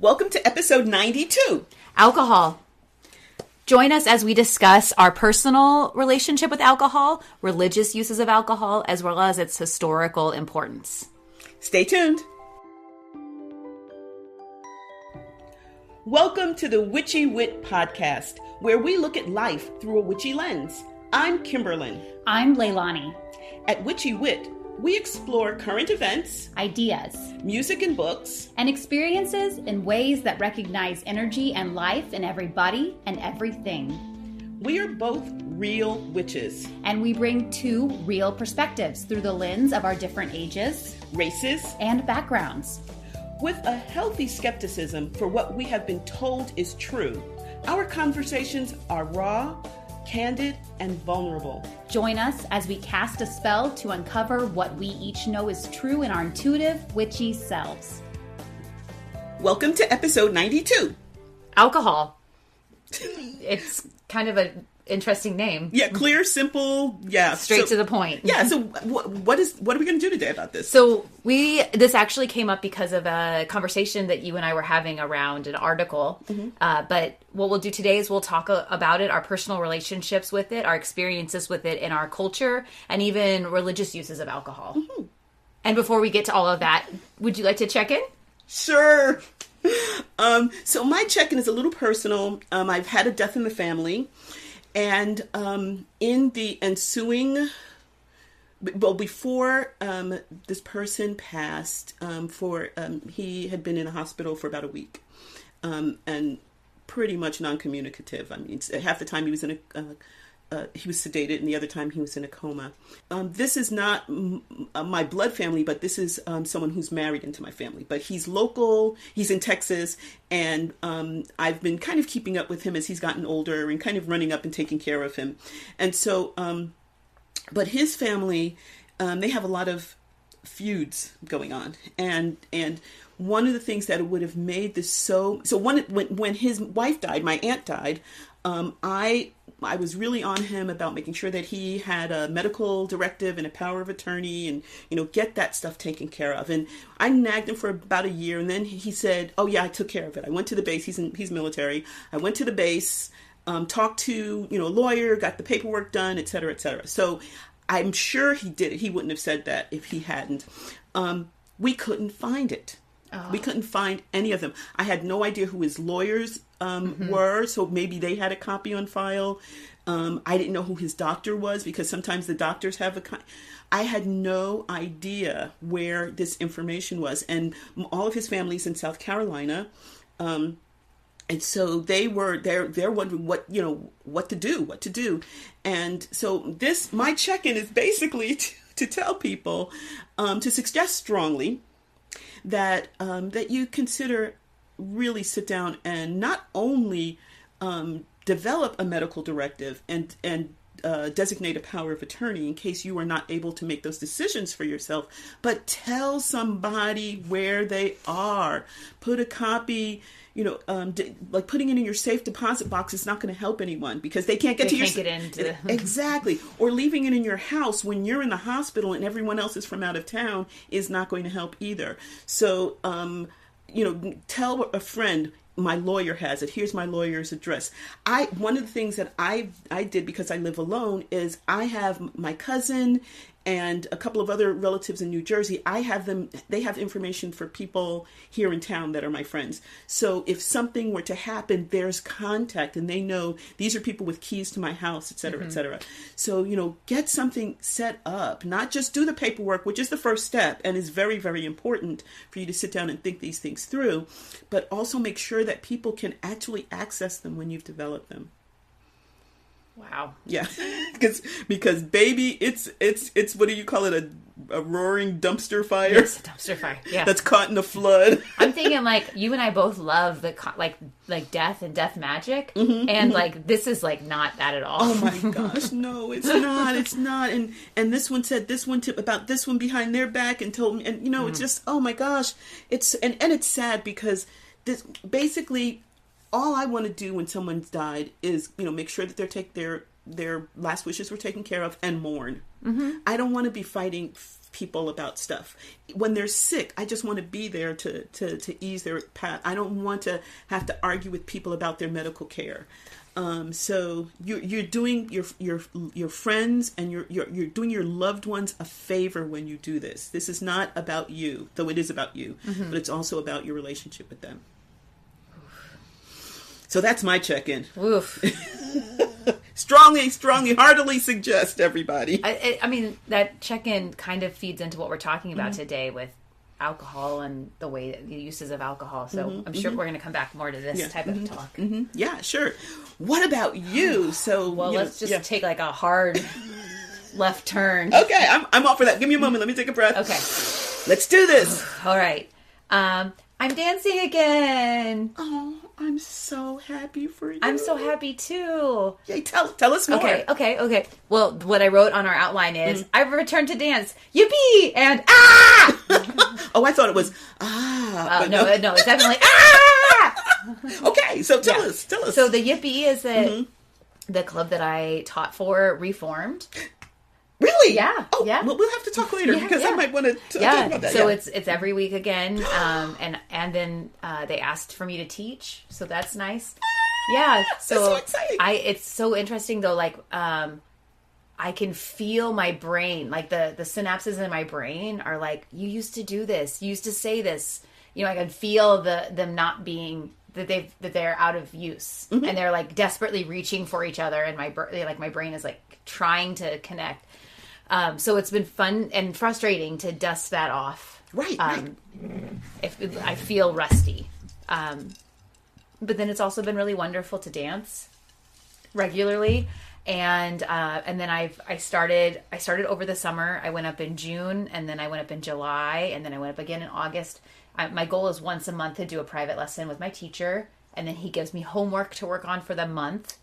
Welcome to episode 92. Alcohol. Join us as we discuss our personal relationship with alcohol, religious uses of alcohol, as well as its historical importance. Stay tuned. Welcome to the Witchy Wit podcast, where we look at life through a witchy lens. I'm Kimberlyn. I'm Leilani. At Witchy Wit, we explore current events, Ideas, music and books, and experiences in ways that recognize energy and life in everybody and everything. We are both real witches. And we bring two real perspectives through the lens of our different ages, Races, and backgrounds. with a healthy skepticism for what we have been told is true. Our conversations are raw, candid, and vulnerable. Join us as we cast a spell to uncover what we each know is true in our intuitive, witchy selves. Welcome to episode 92. Alcohol. It's kind of an interesting name. Yeah, clear, simple, yeah. Straight to the point. Yeah, so what are we going to do today about this? So this actually came up because of a conversation that you and I were having around an article. But what we'll do today is we'll talk about it, our personal relationships with it, our experiences with it in our culture, and even religious uses of alcohol. And before we get to all of that, would you like to check in? Sure. So my check-in is a little personal. I've had a death in the family. And in the ensuing, before this person passed, he had been in a hospital for about a week, and pretty much non-communicative. I mean, half the time he was he was sedated, and the other time he was in a coma. This is not my blood family, but this is someone who's married into my family. But he's local, he's in Texas, and I've been kind of keeping up with him as he's gotten older and kind of running up and taking care of him. And so, but his family, they have a lot of feuds going on. And one of the things that would have made this when his wife died, my aunt died, I was really on him about making sure that he had a medical directive and a power of attorney and, get that stuff taken care of. And I nagged him for about a year. And then he said, oh yeah, I took care of it. I went to the base. He's military. I went to the base, talked to, a lawyer, got the paperwork done, et cetera, et cetera. So I'm sure he did it. He wouldn't have said that if he hadn't. We couldn't find it. We couldn't find any of them. I had no idea who his lawyers were, so maybe they had a copy on file. I didn't know who his doctor was because sometimes the doctors have I had no idea where this information was. And all of his family's in South Carolina. And so they're wondering what to do. And so my check-in is basically to tell people, to suggest strongly that you consider really sit down and not only develop a medical directive and designate a power of attorney in case you are not able to make those decisions for yourself, but tell somebody where they are. Put a copy, like putting it in your safe deposit box is not going to help anyone because they can't get into exactly. Or leaving it in your house when you're in the hospital and everyone else is from out of town is not going to help either. So, tell a friend, my lawyer has it. Here's my lawyer's address. One of the things that I did because I live alone is I have my cousin and a couple of other relatives in New Jersey. They have information for people here in town that are my friends. So if something were to happen, there's contact and they know these are people with keys to my house, et cetera, et cetera. So, get something set up, not just do the paperwork, which is the first step and is very, very important for you to sit down and think these things through, but also make sure that people can actually access them when you've developed them. Wow. Yeah. because baby, it's what do you call it? A roaring dumpster fire? Yes, a dumpster fire. Yeah. That's caught in a flood. I'm thinking you and I both love the like death and death magic. And this is not that at all. Oh my gosh. No, it's not. It's not. And this one said this one about this one behind their back and told me, and it's just, oh my gosh. It's sad because this basically all I want to do when someone's died is, make sure that their last wishes were taken care of and mourn. I don't want to be fighting people about stuff. When they're sick, I just want to be there to ease their path. I don't want to have to argue with people about their medical care. So you're doing your friends and you're doing your loved ones a favor when you do this. This is not about you, though it is about you, but it's also about your relationship with them. So that's my check-in. Oof. strongly, heartily suggest everybody. I mean, that check-in kind of feeds into what we're talking about today with alcohol and the uses of alcohol. So I'm sure we're going to come back more to this type of talk. Yeah, sure. What about you? So, let's just take like a hard left turn. Okay, I'm all for that. Give me a moment. Let me take a breath. Okay. Let's do this. All right. I'm dancing again. Oh, I'm so happy for you. I'm so happy too. Yay, tell us more. Okay. Well, what I wrote on our outline is, I've returned to dance. Yippee! And ah! Oh, I thought it was ah. No, it's definitely ah! Okay, so tell us. So the Yippee is the club that I taught for reformed. Really? Yeah. Oh, yeah. Well, we'll have to talk later because I might want to talk about that. So it's every week again, and then they asked for me to teach, so that's nice. Yeah. So that's so exciting. It's so interesting though. Like I can feel my brain, like the synapses in my brain are like, you used to do this, you used to say this. You know, I can feel them not being that they're out of use, and they're like desperately reaching for each other, and my brain is like trying to connect. So it's been fun and frustrating to dust that off. Right. If I feel rusty. But then it's also been really wonderful to dance regularly. And then I started over the summer. I went up in June, and then I went up in July, and then I went up again in August. My goal is once a month to do a private lesson with my teacher, and then he gives me homework to work on for the month,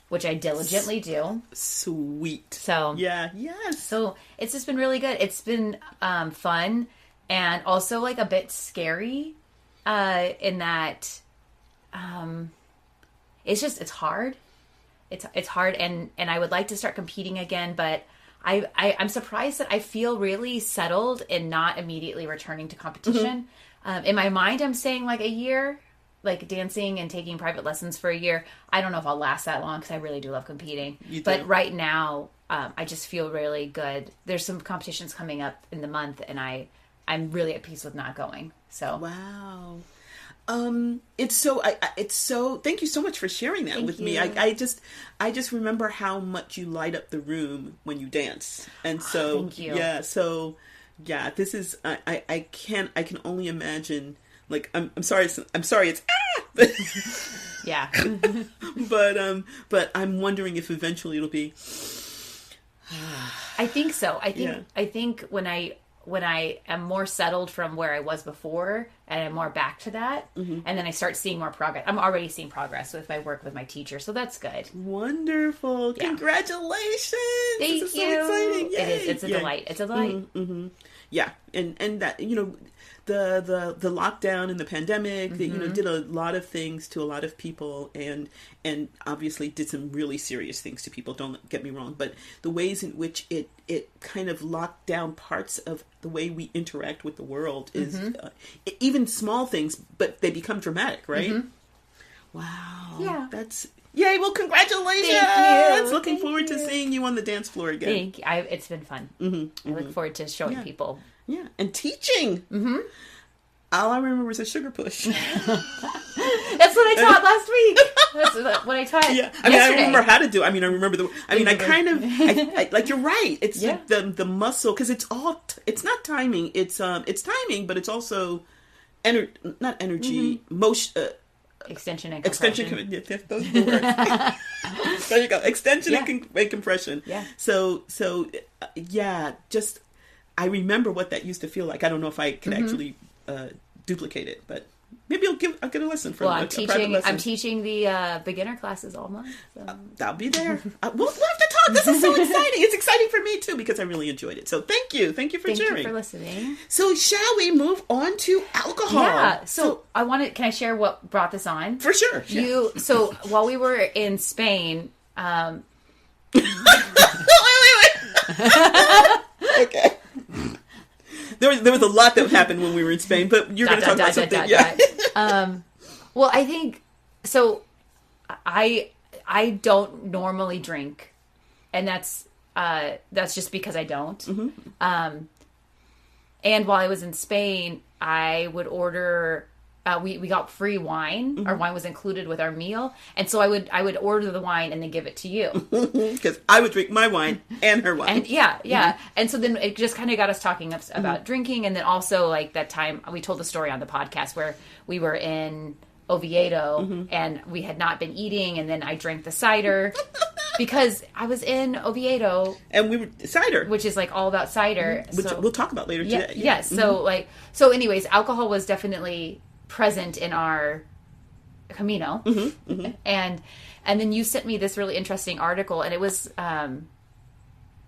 which I diligently do. Sweet. So yeah, yes. So it's just been really good. It's been fun and also like a bit scary in that it's hard. It's hard, and I would like to start competing again, but I'm surprised that I feel really settled in not immediately returning to competition. In my mind, I'm saying like a year. Like dancing and taking private lessons for a year. I don't know if I'll last that long because I really do love competing. But right now, I just feel really good. There's some competitions coming up in the month, and I'm really at peace with not going. So wow, it's so thank you so much for sharing that with me. I just remember how much you light up the room when you dance, and so thank you. Yeah, this is I can only imagine. Like I'm sorry it's ah! Yeah. but I'm wondering if eventually it'll be I think so. I think when I am more settled from where I was before and I'm more back to that, and then I start seeing more progress. I'm already seeing progress with my work with my teacher, so that's good. Wonderful. Yeah. Congratulations. Thank this is you. So exciting. Yay. It is. It's a delight. It's a delight. Yeah. And that, the lockdown and the pandemic that did a lot of things to a lot of people and obviously did some really serious things to people, don't get me wrong, but the ways in which it kind of locked down parts of the way we interact with the world is even small things, but they become dramatic, right? Wow. Yeah. That's yay. Well, congratulations. Thank you. Looking forward to seeing you on the dance floor again. Thank you. It's been fun. I look forward to showing people. Yeah, and teaching. All I remember was a sugar push. That's what I taught last week. That's what I taught. Yeah, I mean, yesterday. I remember how to do. I mean, I remember I like you're right. It's like the muscle because it's all. It's not timing. It's timing, but it's also not energy. Motion. Extension and compression. Extension. Those are the words. There you go. Extension and compression. Yeah. So just. I remember what that used to feel like. I don't know if I can actually duplicate it, but maybe I'll get a lesson from I'm teaching the beginner classes all month. So. I'll be there. We'll have to talk. This is so exciting. It's exciting for me too because I really enjoyed it. So thank you for sharing. Thank you for listening. So shall we move on to alcohol? Yeah. So I wanted. Can I share what brought this on? For sure. So while we were in Spain. Wait. Okay. there was a lot that happened when we were in Spain, but you're going to talk about something. Well, I think so. I don't normally drink, and that's just because I don't. Mm-hmm. And while I was in Spain, I would order. We got free wine. Mm-hmm. Our wine was included with our meal, and so I would order the wine and then give it to you because I would drink my wine and her wine. And yeah. Mm-hmm. And so then it just kind of got us talking about drinking, and then also like that time we told the story on the podcast where we were in Oviedo and we had not been eating, and then I drank the cider because I was in Oviedo and we were cider, which is like all about cider, which we'll talk about later today. Yes. So anyways, alcohol was definitely present in our Camino. And then you sent me this really interesting article, and it was kind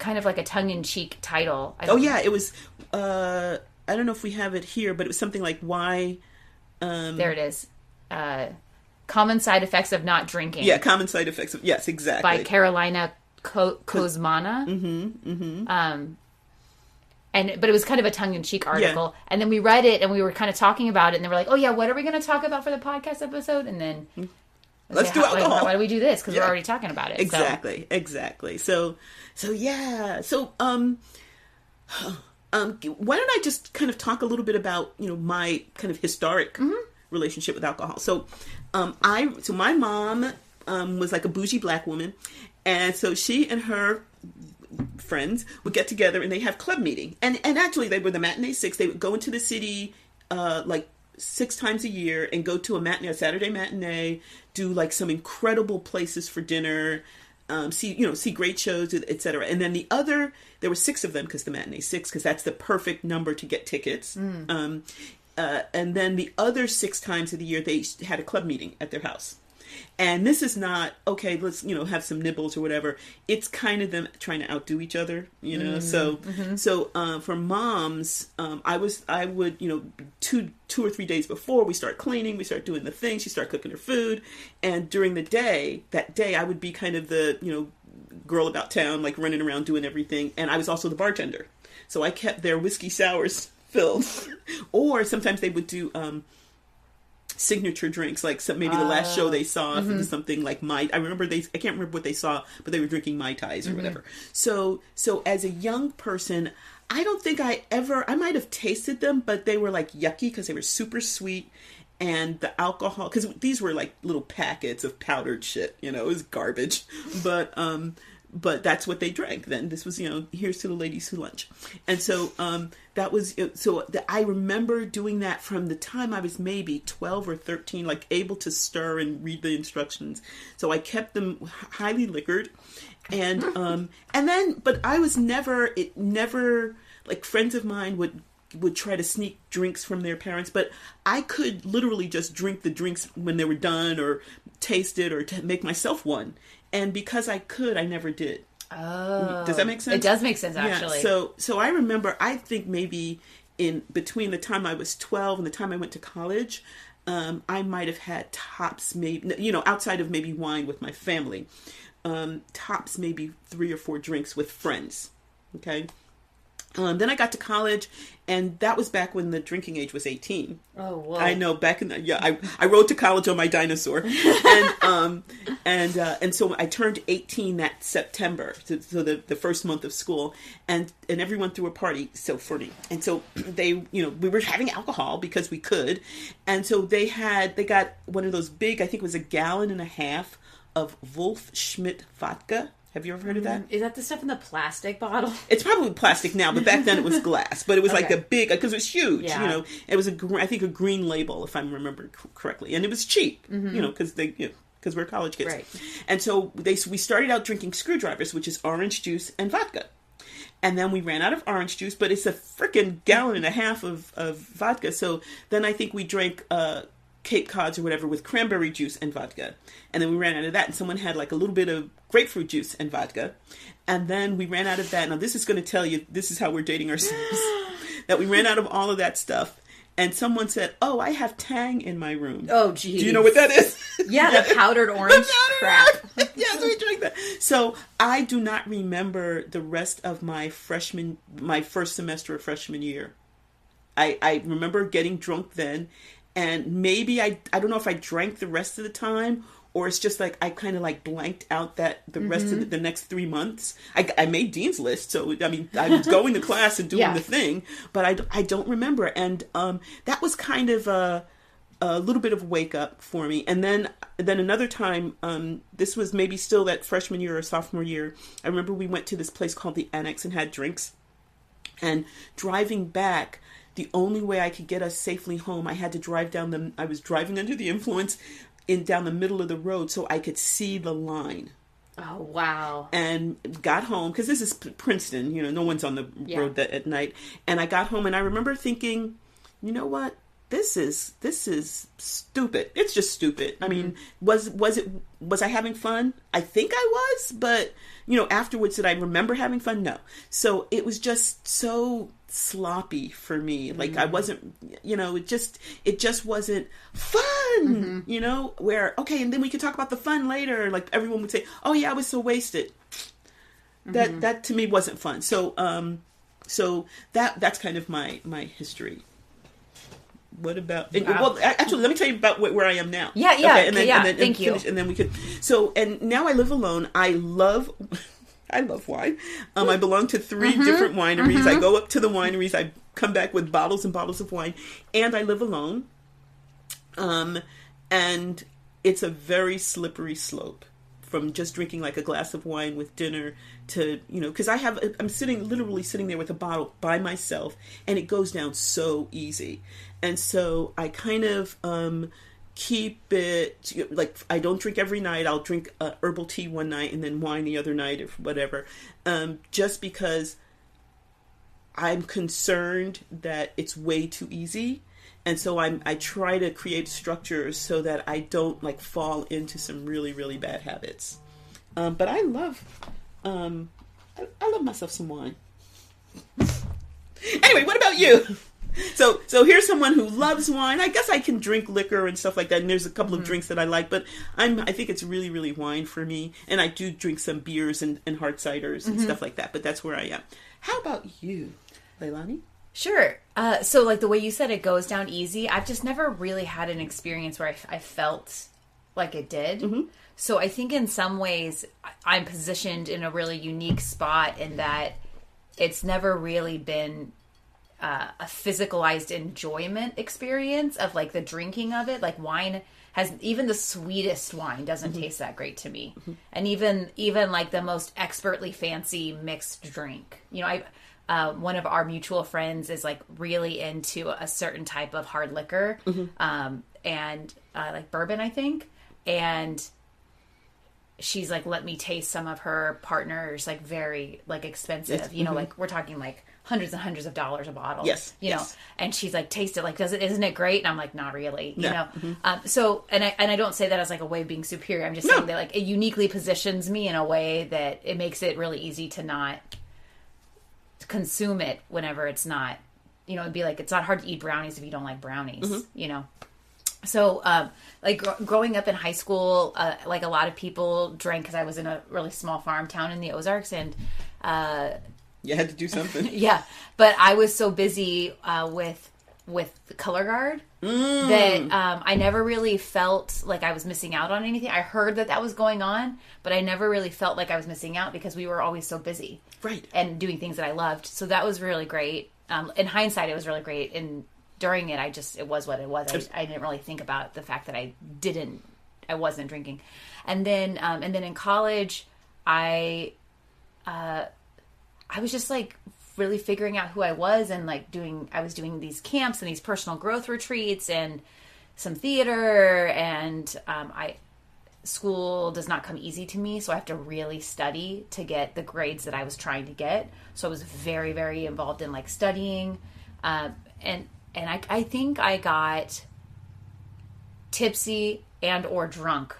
of like a tongue-in-cheek title. It was I don't know if we have it here, but it was something like why there it is. Common side effects of not drinking. Yeah, common side effects of, yes, exactly. By Carolina Kozmana. But it was kind of a tongue-in-cheek article. Yeah. And then we read it, and we were kind of talking about it, and they were like, oh yeah, what are we going to talk about for the podcast episode? And then let's do alcohol. Why do we do this? Because we're already talking about it. Exactly. So why don't I just kind of talk a little bit about, my kind of historic relationship with alcohol. So my mom was like a bougie black woman, and so she and her friends would get together and they have club meeting, and actually they were the matinee six. They would go into the city like 6 times a year and go to a Saturday matinee, do like some incredible places for dinner, see great shows, etc. And then there were 6 of them because the matinee 6, because that's the perfect number to get tickets. And then the other 6 times of the year they had a club meeting at their house. And this is not, okay, let's, have some nibbles or whatever. It's kind of them trying to outdo each other, So for moms, I would, 2 or 3 days before we start cleaning, we start doing the things, she start cooking her food. And during that day, I would be kind of the, girl about town, like running around doing everything. And I was also the bartender. So I kept their whiskey sours filled. Or sometimes they would do, signature drinks, like maybe the last show they saw something like I can't remember what they saw, but they were drinking Mai Tais or whatever. So as a young person, I don't think I might have tasted them, but they were like yucky because they were super sweet. And the alcohol, because these were like little packets of powdered shit, it was garbage. But that's what they drank then. This was, here's to the ladies who lunch. And so that was, I remember doing that from the time I was maybe 12 or 13, like able to stir and read the instructions. So I kept them highly liquored. And then, but I was never, like friends of mine would try to sneak drinks from their parents, but I could literally just drink the drinks when they were done or taste it or to make myself one. And because I could, I never did. Oh. Does that make sense? It does make sense, actually. Yeah, so I remember, I think maybe in between the time I was 12 and the time I went to college, I might have had tops maybe, outside of maybe wine with my family, tops maybe 3 or 4 drinks with friends. Okay. Then I got to college, and that was back when the drinking age was 18. Oh, whoa. I know, back in I rode to college on my dinosaur. And so I turned 18 that September, so the first month of school, and everyone threw a party, so for me. And so they, we were having alcohol because we could. And so they got one of those big, I think it was 1.5 gallons of Wolf Schmidt vodka. Have you ever heard of that? Is that the stuff in the plastic bottle? It's probably plastic now, but back then it was glass. But it was like a big, because it was huge, It was I think a green label, if I remember correctly. And it was cheap, because because we're college kids. Right. And so we started out drinking screwdrivers, which is orange juice and vodka. And then we ran out of orange juice, but it's a freaking 1.5 gallons of vodka. So then I think we drank Cape Cods or whatever with cranberry juice and vodka. And then we ran out of that, and someone had like a little bit of grapefruit juice and vodka. And then we ran out of that. Now this is going to tell you, this is how we're dating ourselves, that we ran out of all of that stuff. And someone said, oh, I have Tang in my room. Oh, geez. Do you know what that is? Yeah, the powdered orange crap. Yeah, so we drank that. So I do not remember the rest of my first semester of freshman year. I remember getting drunk then, and maybe I don't know if I drank the rest of the time, or it's just like I kind of like blanked out that the rest of the next 3 months. I made Dean's List, so I mean I was going to class and doing the thing, but I don't remember. And that was kind of a little bit of a wake up for me. And then another time, this was maybe still that freshman year or sophomore year. I remember we went to this place called the Annex and had drinks. And driving back, the only way I could get us safely home, I had to drive I was driving under the influence down the middle of the road so I could see the line. Oh, wow. And got home, because this is Princeton, no one's on the road at night. And I got home and I remember thinking, you know what? This is stupid. It's just stupid. I mean, was I having fun? I think I was, but afterwards, did I remember having fun? No. So it was just so sloppy for me. Like I wasn't, it just wasn't fun. Where okay, and then we could talk about the fun later. Like everyone would say, "Oh yeah, I was so wasted." That to me wasn't fun. So that's kind of my history. What about? Wow. Well, actually, let me tell you about where I am now. Yeah. Okay, and then Thank you. And then we could. So, and now I live alone. I love wine. I belong to 3 different wineries. I go up to the wineries. I come back with bottles and bottles of wine, and I live alone. And it's a very slippery slope from just drinking like a glass of wine with dinner to, because I'm literally sitting there with a bottle by myself, and it goes down so easy. And so I kind of keep it, like I don't drink every night. I'll drink herbal tea one night and then wine the other night or whatever, just because I'm concerned that it's way too easy. And so I try to create structures so that I don't like fall into some really, really bad habits. But I love myself some wine. Anyway, what about you? So here's someone who loves wine. I guess I can drink liquor and stuff like that, and there's a couple of drinks that I like, but I think it's really, really wine for me. And I do drink some beers and hard ciders and stuff like that, but that's where I am. How about you, Leilani? Sure. So like the way you said, it goes down easy. I've just never really had an experience where I felt like it did. So I think in some ways I'm positioned in a really unique spot in that it's never really been a physicalized enjoyment experience of like the drinking of it. Like wine has, even the sweetest wine doesn't taste that great to me. And even like the most expertly fancy mixed drink, one of our mutual friends is like really into a certain type of hard liquor, and like bourbon, I think. And she's like, let me taste some of her partner's like very like expensive, like we're talking like hundreds and hundreds of dollars a bottle. Yes. Know, and she's like, taste it. Like, isn't it great? And I'm like, not really, No. So, and I don't say that as like a way of being superior. I'm just saying that like it uniquely positions me in a way that it makes it really easy to not consume it whenever it's not, it'd be like, it's not hard to eat brownies if you don't like brownies, So, like growing up in high school, like a lot of people drank because I was in a really small farm town in the Ozarks, and you had to do something. Yeah, but I was so busy with the color guard that I never really felt like I was missing out on anything. I heard that was going on, but I never really felt like I was missing out because we were always so busy, right, and doing things that I loved. So that was really great. In hindsight, it was really great. And during it, it was what it was. I didn't really think about the fact that I wasn't drinking. And then in college, I was just like really figuring out who I was, and like I was doing these camps and these personal growth retreats and some theater, and school does not come easy to me, so I have to really study to get the grades that I was trying to get. So I was very, very involved in like studying, and I think I got tipsy and or drunk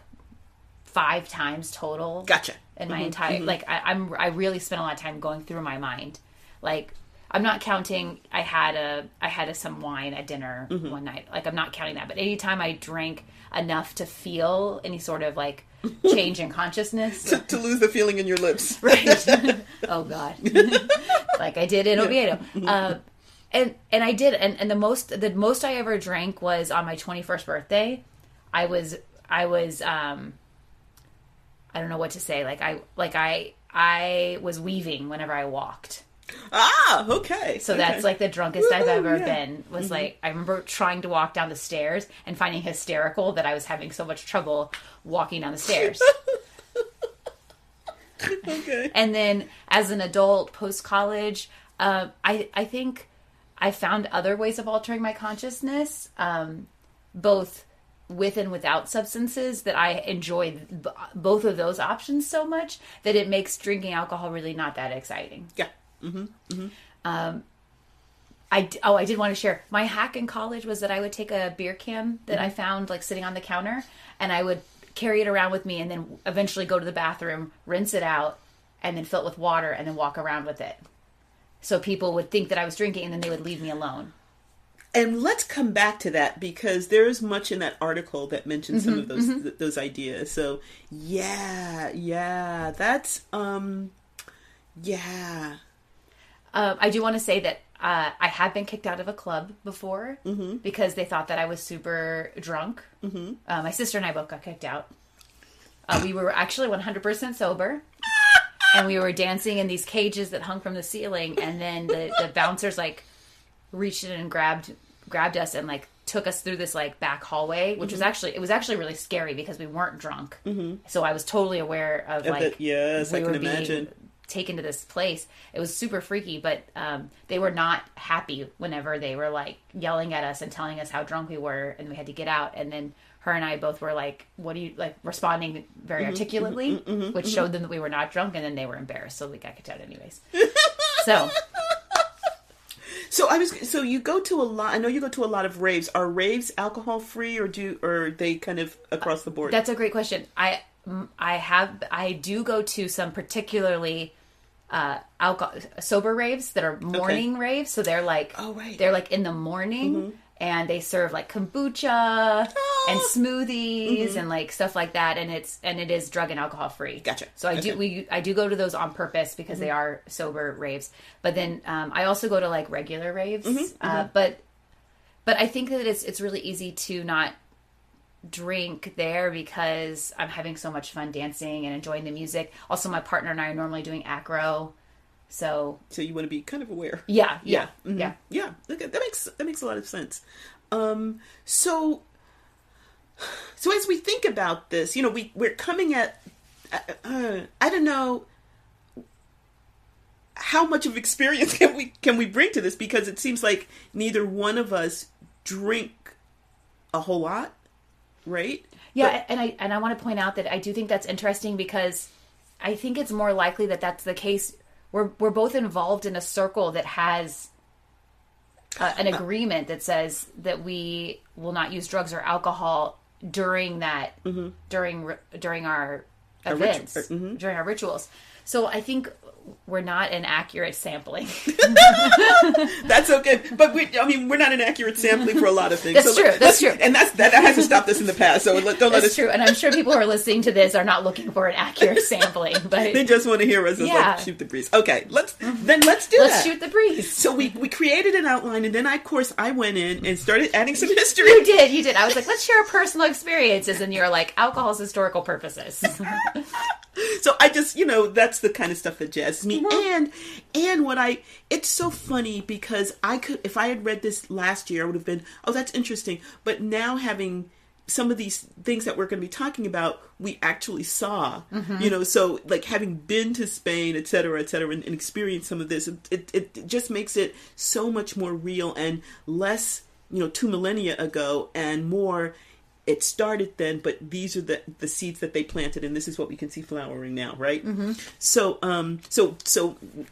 5 times total. Gotcha. In my entire like I really spent a lot of time going through my mind. Like I'm not counting. I had some wine at dinner one night. Like I'm not counting that. But anytime I drank enough to feel any sort of like change in consciousness, to lose the feeling in your lips, right? Oh God, like I did in Oviedo. And I did, and the most I ever drank was on my 21st birthday. I was I don't know what to say. I was weaving whenever I walked. Ah, okay. So that's like the drunkest I've ever been. Was like, I remember trying to walk down the stairs and finding hysterical that I was having so much trouble walking down the stairs. Okay. And then as an adult, post-college, I think I found other ways of altering my consciousness, both with and without substances, that I enjoy both of those options so much that it makes drinking alcohol really not that exciting. Yeah. Mm-hmm. Mm-hmm. I did want to share my hack in college was that I would take a beer can that I found like sitting on the counter, and I would carry it around with me, and then eventually go to the bathroom, rinse it out, and then fill it with water, and then walk around with it. So people would think that I was drinking, and then they would leave me alone. And let's come back to that, because there is much in that article that mentions some of those ideas. So yeah, that's yeah. I do want to say that I have been kicked out of a club before because they thought that I was super drunk. Mm-hmm. My sister and I both got kicked out. We were actually 100% sober, and we were dancing in these cages that hung from the ceiling. And then the bouncers like reached in and grabbed us and like took us through this like back hallway, which was actually really scary because we weren't drunk. Mm-hmm. So I was totally aware of like yes, I can imagine. Taken to this place. It was super freaky, but they were not happy whenever they were like yelling at us and telling us how drunk we were, and we had to get out. And then her and I both were like, what do you like, responding very articulately, which showed them that we were not drunk, and then they were embarrassed, so we got kicked out anyways. So you go to a lot. I know you go to a lot of raves. Are raves alcohol free, or are they kind of across the board? That's a great question. I do go to some particularly sober raves that are morning raves. So they're like, they're like in the morning, and they serve like kombucha and smoothies and like stuff like that. And it is drug and alcohol free. Gotcha. So I do go to those on purpose because they are sober raves. But then I also go to like regular raves. But I think that it's really easy to not drink there because I'm having so much fun dancing and enjoying the music. Also, my partner and I are normally doing acro, so you want to be kind of aware. Yeah. Okay, that makes a lot of sense. So as we think about this, we're coming at I don't know how much of experience can we bring to this, because it seems like neither one of us drink a whole lot. Right? Yeah, and I want to point out that I do think that's interesting, because I think it's more likely that that's the case. We're both involved in a circle that has an agreement that says that we will not use drugs or alcohol during that during our events, during our rituals. So I think we're not an accurate sampling. That's okay, but we're not an accurate sampling for a lot of things. That's true, and that hasn't stopped us in the past. So don't let us. That's true, and I'm sure people who are listening to this are not looking for an accurate sampling, but they just want to hear us like shoot the breeze. Okay, let's do that. Let's shoot the breeze. So we created an outline, and then I went in and started adding some history. You did. I was like, let's share personal experiences, and you're like, alcohol's historical purposes. So I just, that's the kind of stuff that jazzes me. And it's so funny because if I had read this last year, I would have been, oh, that's interesting. But now having some of these things that we're going to be talking about, we actually saw, so like having been to Spain, et cetera, and experienced some of this, it just makes it so much more real and less, 2 millennia ago, and more, it started then, but these are the seeds that they planted, and this is what we can see flowering now, right? Mm-hmm. So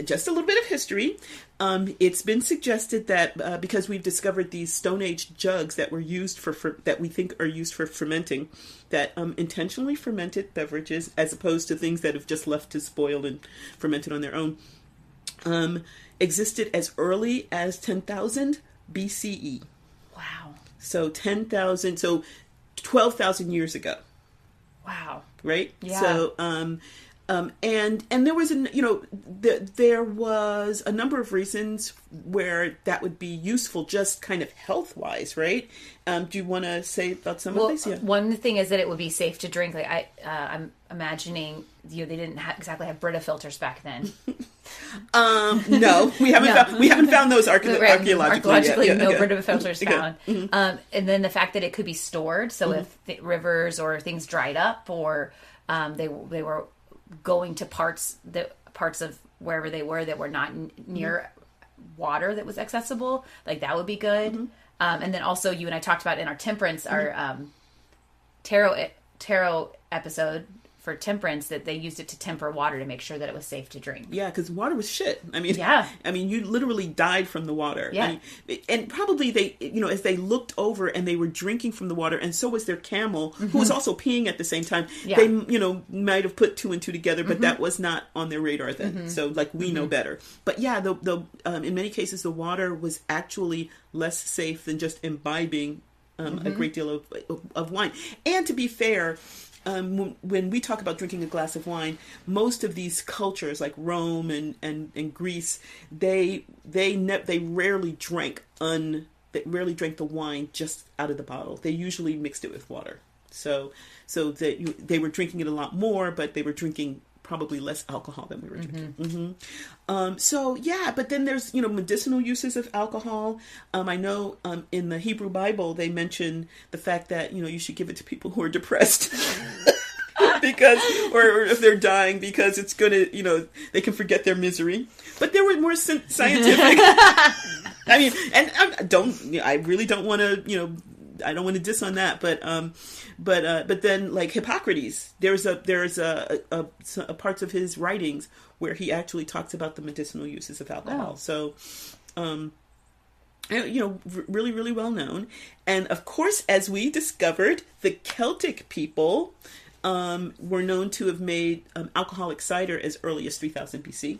just a little bit of history. It's been suggested that because we've discovered these Stone Age jugs that were used that we think are used for fermenting, that intentionally fermented beverages, as opposed to things that have just left to spoil and fermented on their own, existed as early as 10,000 BCE. Wow. So 10,000. So 12,000 years ago. Wow. Right? Yeah. So, And there was there was a number of reasons where that would be useful, just kind of health wise, right? Do you want to say about some of these? Yeah. One thing is that it would be safe to drink. Like I'm imagining, they didn't exactly have Brita filters back then. No, we haven't found those archaeologically yet. No Brita filters found. Mm-hmm. And then the fact that it could be stored, so if rivers or things dried up, or they were going to parts of wherever they were that were not near water that was accessible, like that would be good. And then also, you and I talked about in our temperance, our tarot episode for temperance, that they used it to temper water to make sure that it was safe to drink. Yeah, because water was shit. I mean, you literally died from the water. Yeah. And probably they, as they looked over and they were drinking from the water, and so was their camel, who was also peeing at the same time. Yeah. They, might have put two and two together, but that was not on their radar then. So, we know better. But yeah, in many cases, the water was actually less safe than just imbibing a great deal of wine. And to be fair, when we talk about drinking a glass of wine, most of these cultures like Rome and Greece, they rarely drank the wine just out of the bottle. They usually mixed it with water. So they were drinking it a lot more, but they were drinking probably less alcohol than we were drinking. But then there's medicinal uses of alcohol. I know in the Hebrew Bible they mention the fact that you should give it to people who are depressed. Because, or if they're dying, because it's gonna, they can forget their misery. But there were more scientific. I mean, and I really don't want to, I don't want to diss on that. But then, like Hippocrates, there's a parts of his writings where he actually talks about the medicinal uses of alcohol. Wow. So, really, really well known. And of course, as we discovered, the Celtic people were known to have made alcoholic cider as early as 3000 BC.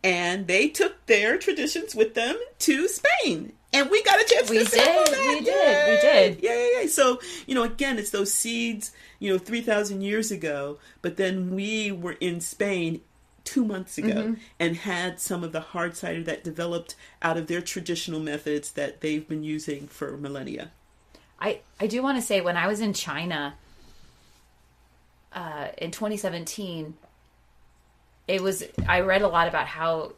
And they took their traditions with them to Spain. And we got a chance to sample that. We did. Yeah. So, again, it's those seeds, 3,000 years ago. But then we were in Spain 2 months ago and had some of the hard cider that developed out of their traditional methods that they've been using for millennia. I do want to say, when I was in China in 2017, I read a lot about how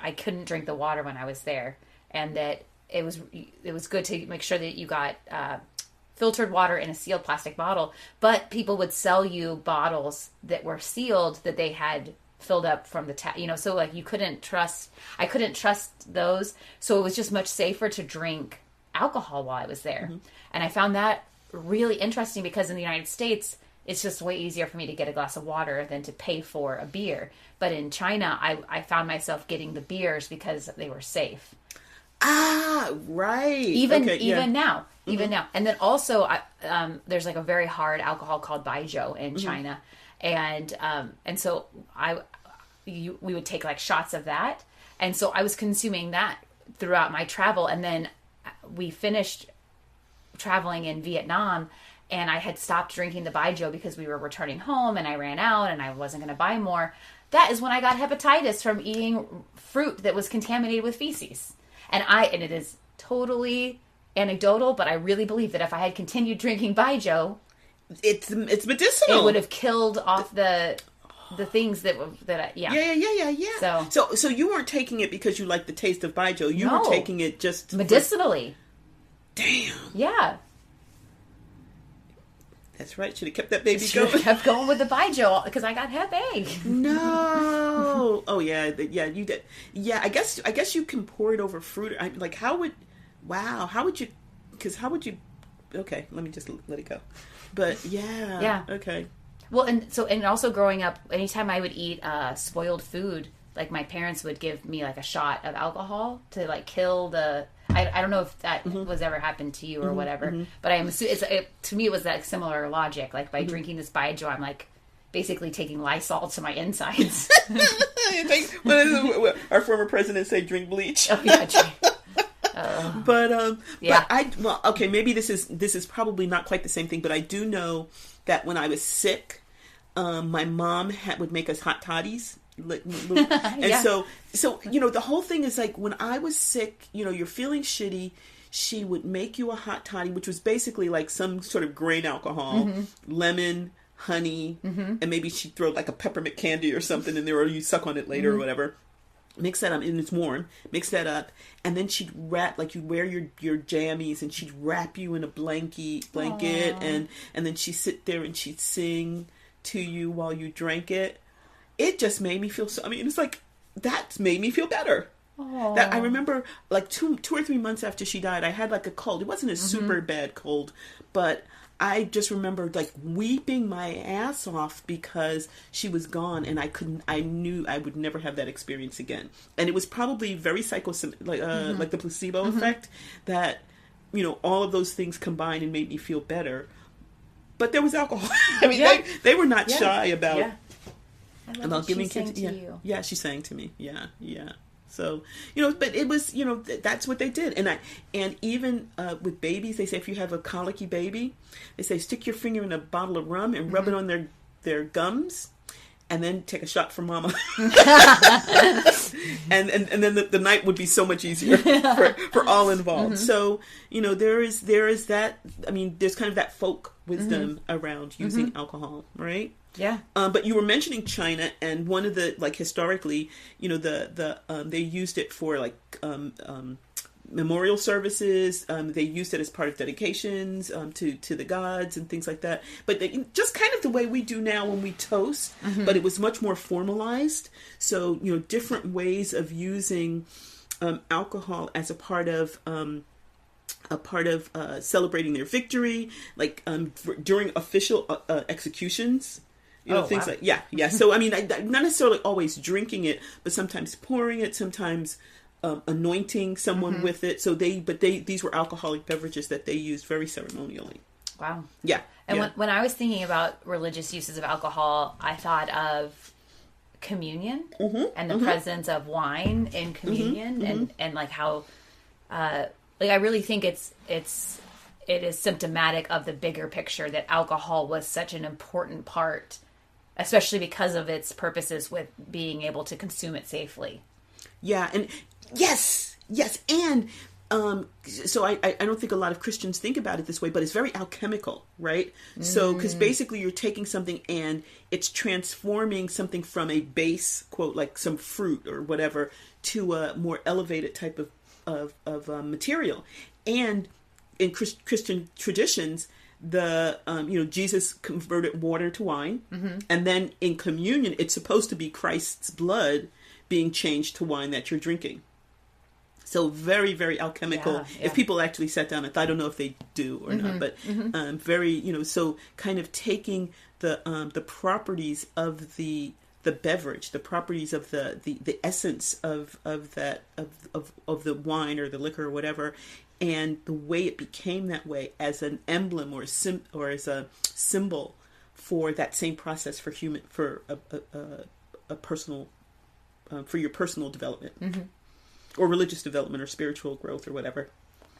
I couldn't drink the water when I was there, and that it was good to make sure that you got filtered water in a sealed plastic bottle, but people would sell you bottles that were sealed that they had filled up from the tap, so like I couldn't trust those. So it was just much safer to drink alcohol while I was there. And I found that really interesting, because in the United States, it's just way easier for me to get a glass of water than to pay for a beer. But in China, I found myself getting the beers because they were safe. Ah, right. Even now. And then also, there's like a very hard alcohol called baijiu in China. And so we would take like shots of that. And so I was consuming that throughout my travel. And then we finished traveling in Vietnam, and I had stopped drinking the baijiu because we were returning home and I ran out and I wasn't going to buy more. That is when I got hepatitis from eating fruit that was contaminated with feces. And it is totally anecdotal, but I really believe that if I had continued drinking baijiu, it's medicinal. It would have killed off the things that Yeah. So you weren't taking it because you liked the taste of baijiu. You were taking it just medicinally. Damn. Yeah. That's right. Should have kept that baby going. Kept going with the baijiu because I got Hep A. No. Oh yeah, you did. Yeah, I guess you can pour it over fruit. How would you? Because how would you? Okay, let me just let it go. But yeah. Okay. Well, and also growing up, anytime I would eat spoiled food, like my parents would give me like a shot of alcohol to like kill the. I don't know if that was ever happened to you or whatever, but I'm assuming to me it was that similar logic. Like by drinking this baijiu, I'm like basically taking Lysol to my insides. Our former president said, "Drink bleach." Oh yeah. Maybe this is probably not quite the same thing, but I do know that when I was sick, My mom would make us hot toddies. And Yeah. so, the whole thing is like when I was sick, you're feeling shitty, she would make you a hot toddy, which was basically like some sort of grain alcohol, lemon, honey, and maybe she'd throw like a peppermint candy or something in there, or you suck on it later or whatever. Mix that up, and it's warm. Mix that up, and then she'd wrap, like you'd wear your jammies, and she'd wrap you in a blanket, and then she'd sit there and she'd sing to you while you drank it. It just made me feel so. I mean, it's like that made me feel better. That I remember, like 2 or 3 months after she died, I had like a cold. It wasn't a super bad cold, but I just remembered like weeping my ass off because she was gone, and I knew I would never have that experience again. And it was probably very like the placebo effect, that all of those things combined and made me feel better. But there was alcohol. I mean, they were not shy about giving kids. To you. Yeah, she sang to me. Yeah. So, but it was, that's what they did. And even with babies, they say if you have a colicky baby, they say stick your finger in a bottle of rum and rub it on their gums, and then take a shot for mama. and then the night would be so much easier for all involved. So, there is that, I mean, there's kind of that folk wisdom around using alcohol, right? Yeah. But you were mentioning China, and one of the, like, historically, they used it for like memorial services. They used it as part of dedications to the gods and things like that. But just kind of the way we do now when we toast, but it was much more formalized. So, different ways of using alcohol as a part of celebrating their victory, like during official executions. Things like, yeah. So, I mean, not necessarily always drinking it, but sometimes pouring it, sometimes anointing someone with it. So these were alcoholic beverages that they used very ceremonially. Wow. Yeah. And when I was thinking about religious uses of alcohol, I thought of communion and the presence of wine in communion and like how, I really think it is symptomatic of the bigger picture that alcohol was such an important part, especially because of its purposes with being able to consume it safely. Yeah, and yes, and so I don't think a lot of Christians think about it this way, but it's very alchemical, right? So, because basically you're taking something and it's transforming something from a base, quote, like some fruit or whatever, to a more elevated type of material. And in Christian traditions, Jesus converted water to wine, and then in communion, it's supposed to be Christ's blood being changed to wine that you're drinking. So very, very alchemical. Yeah. If people actually sat down, I don't know if they do or not, but very, so kind of taking the properties of the beverage, the properties of the essence of the wine or the liquor or whatever, and the way it became that way as an emblem or as a symbol for that same process for a personal for your personal development or religious development or spiritual growth or whatever.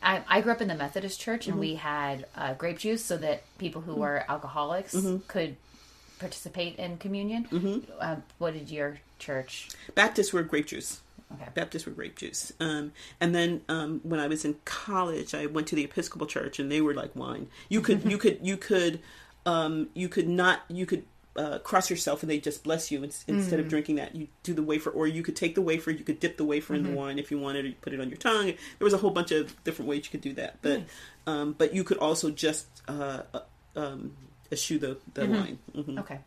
I grew up in the Methodist church, and we had grape juice so that people who were alcoholics could participate in communion. What did your church? Baptists were grape juice. Okay. Baptists were grape juice. And then when I was in college, I went to the Episcopal church, and they were like wine. You could cross yourself, and they just bless you instead of drinking that. You do the wafer, or you could take the wafer. You could dip the wafer in the wine if you wanted, or you put it on your tongue. There was a whole bunch of different ways you could do that. But you could also just eschew the wine. Okay.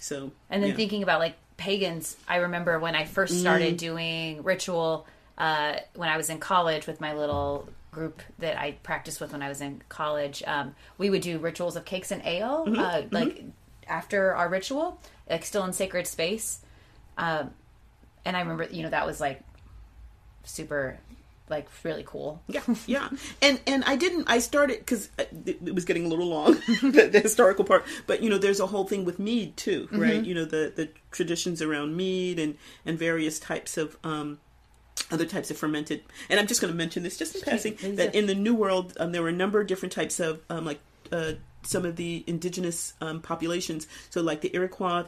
So, and then thinking about like pagans, I remember when I first started doing ritual when I was in college with my little group that I practiced with when I was in college. We would do rituals of cakes and ale, like after our ritual, like still in sacred space. And I remember, that was like super, like really cool. Yeah. And I started because it was getting a little long, the historical part, but there's a whole thing with mead too, right? The traditions around mead and various types of, other types of fermented, and I'm just going to mention this just in passing, that in the New World, there were a number of different types of, some of the indigenous populations. So like the Iroquois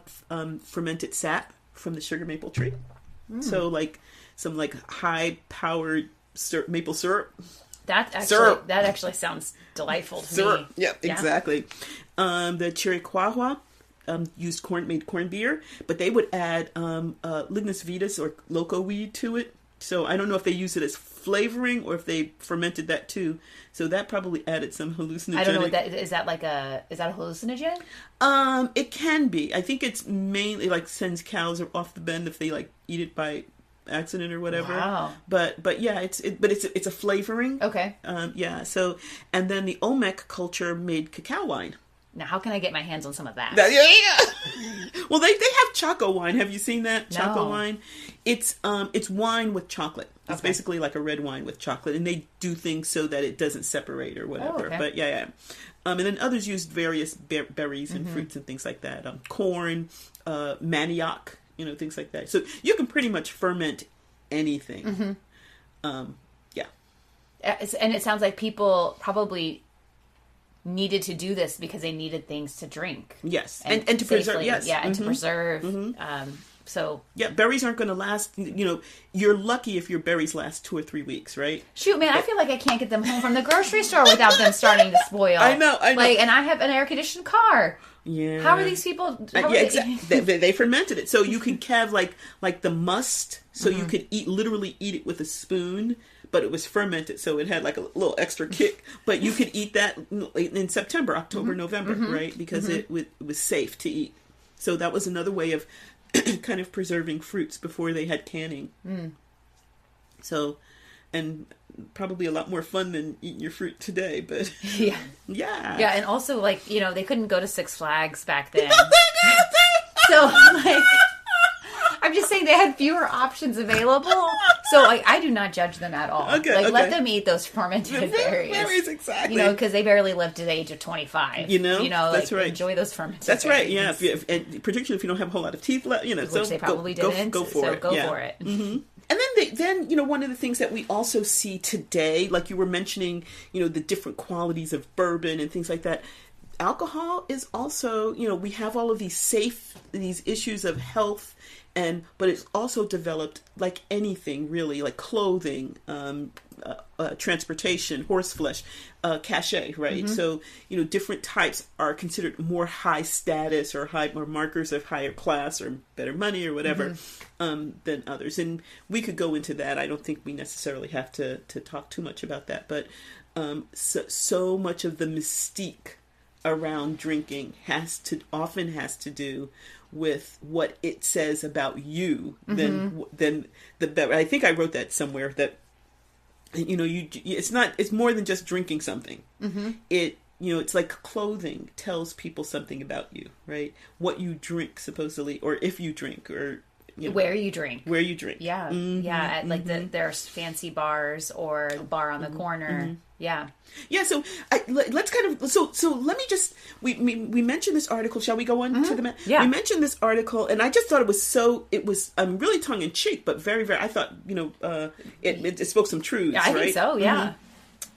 fermented sap from the sugar maple tree. So like some like high powered maple syrup. That actually sounds delightful to me. Yep, yeah, exactly. The Chiriquahua made corned beer, but they would add Lignus vitus or loco weed to it. So I don't know if they use it as flavoring or if they fermented that too. So that probably added some hallucinogenic. I don't know what that is. Is that a hallucinogen? It can be. I think it's mainly like sends cows off the bend if they like eat it by accident or whatever. Wow. But yeah, it's a flavoring. Okay. Yeah. So, and then the Olmec culture made cacao wine. Now, how can I get my hands on some of that? Yeah. Well, they have choco wine. Have you seen that? No. Choco wine. It's wine with chocolate. It's Okay. basically like a red wine with chocolate, and they do things so that it doesn't separate or whatever. Oh, okay. But yeah. And then others used various berries and fruits and things like that. Corn, manioc, things like that. So you can pretty much ferment anything. Yeah. And it sounds like people probably needed to do this because they needed things to drink. Yes. And to preserve. Yes. Yeah, and to preserve. So yeah, berries aren't going to last. You're lucky if your berries last 2 or 3 weeks, right? Shoot, man, I feel like I can't get them home from the grocery store without them starting to spoil. I know. Like, and I have an air conditioned car. Yeah. How are these people? Exactly. they fermented it, so you could have like the must. So you could literally eat it with a spoon, but it was fermented, so it had like a little extra kick. But you could eat that in September, October, November, right? Because it was safe to eat. So that was another way of kind of preserving fruits before they had canning. So, and probably a lot more fun than eating your fruit today, but yeah. And also they couldn't go to Six Flags back then. So I'm just saying they had fewer options available. So I do not judge them at all. Okay. Let them eat those fermented berries. Berries, exactly. Because they barely lived to the age of 25. That's right. Enjoy those fermented That's berries. right. Yeah. And particularly if you don't have a whole lot of teeth left, Which so they probably didn't. Go for it. Go for it. Mm-hmm. And then one of the things that we also see today, like you were mentioning, the different qualities of bourbon and things like that. Alcohol is also, we have all of these issues of health, but it's also developed like anything really, like clothing, transportation, horseflesh, cachet, right? So, different types are considered more high status or markers of higher class or better money or whatever than others. And we could go into that. I don't think we necessarily have to talk too much about that, but so much of the mystique around drinking often has to do with what it says about you than the I think I wrote that somewhere that it's more than just drinking something. It's like clothing tells people something about you, right? What you drink supposedly, or if you drink, or where you drink. Yeah. At there's fancy bars or the bar on the corner. Yeah. So let's kind of so let me just we mentioned this article. Shall we go on to the Yeah. We mentioned this article, and I just thought it was really tongue in cheek, but very very. I thought it spoke some truths. Yeah, I right? think so. Yeah.